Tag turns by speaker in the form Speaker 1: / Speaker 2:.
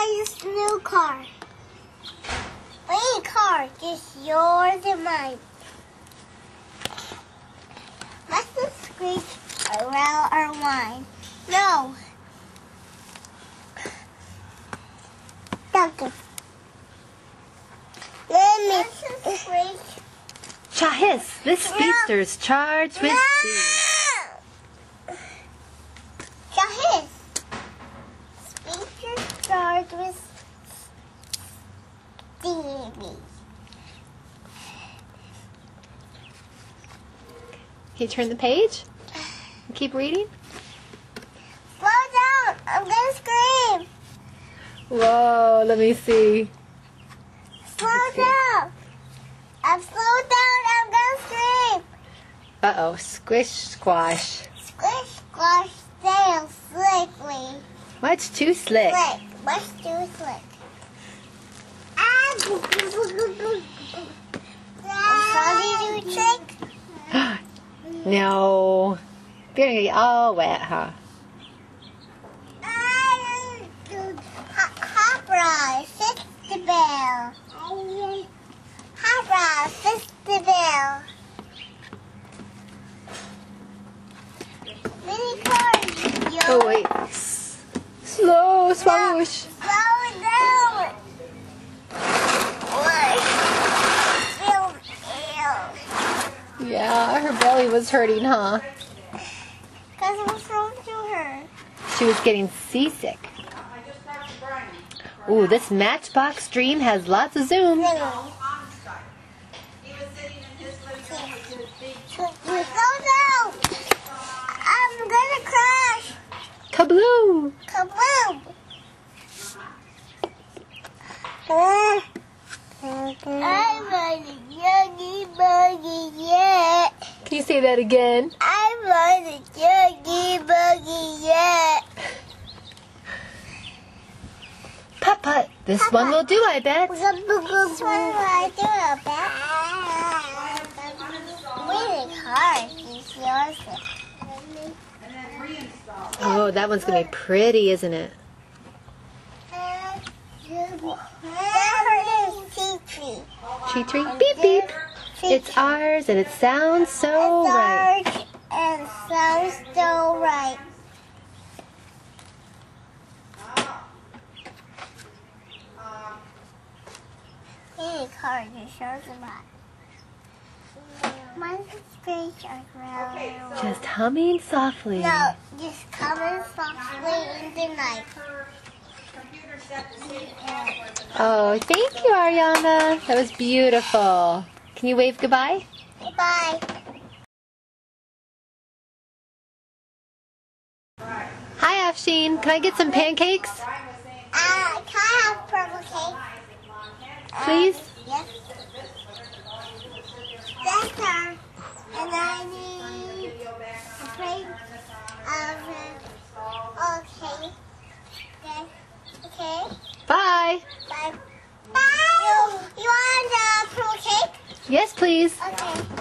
Speaker 1: nice new car. Any car, just yours and mine. Let's just squeak around our wine. No. Doctor. Let's just squeak.
Speaker 2: Shahis, this speedster's charged with speed.
Speaker 1: Shahis. Speedster's charged with speed.
Speaker 2: Can you turn the page? Keep reading.
Speaker 1: Slow down. I'm going to scream.
Speaker 2: Whoa, let me see.
Speaker 1: Slow down. I'm slow down. I'm going to scream.
Speaker 2: Uh-oh, squish, squash.
Speaker 1: Squish, squash, sail slickly.
Speaker 2: What's too slick?
Speaker 1: Slick. What's too slick? Saw you do a trick?
Speaker 2: No. You're gonna get all wet, huh?
Speaker 1: Hopra, fix the bell. Hopra, fix the bell. Mini cars, yo.
Speaker 2: Oh, wait. Slow, swoosh.
Speaker 1: Slow down.
Speaker 2: Yeah, her belly was hurting, huh?
Speaker 1: Because it was wrong to her.
Speaker 2: She was getting seasick. Ooh, this Matchbox Dream has lots of zoom.
Speaker 1: You slow down. I'm gonna crash.
Speaker 2: Kabloo!
Speaker 1: Kaboom. I'm on a yogi buggy yet.
Speaker 2: Can you say that again?
Speaker 1: I'm on a yogi buggy yet.
Speaker 2: Putt-putt. This one will do, I bet.
Speaker 1: This one will I do a bet. Really hard. It's yours.
Speaker 2: Oh, that one's going to be pretty, isn't it? Tree tree, beep beep. It's ours and it sounds so right.
Speaker 1: And sounds so right. Any card that shows a lot. Mine's screech or growl.
Speaker 2: Just humming softly.
Speaker 1: No, just coming softly in the night.
Speaker 2: Oh, thank you, Ariana. That was beautiful. Can you wave goodbye?
Speaker 1: Goodbye.
Speaker 2: Hi, Afshin. Can I get some pancakes?
Speaker 1: Can I have purple cake?
Speaker 2: Please?
Speaker 1: Yes. Yes, sir. And I need a plate of okay.
Speaker 2: Bye.
Speaker 1: Bye. Bye. You want a purple cake?
Speaker 2: Yes, please.
Speaker 1: Okay.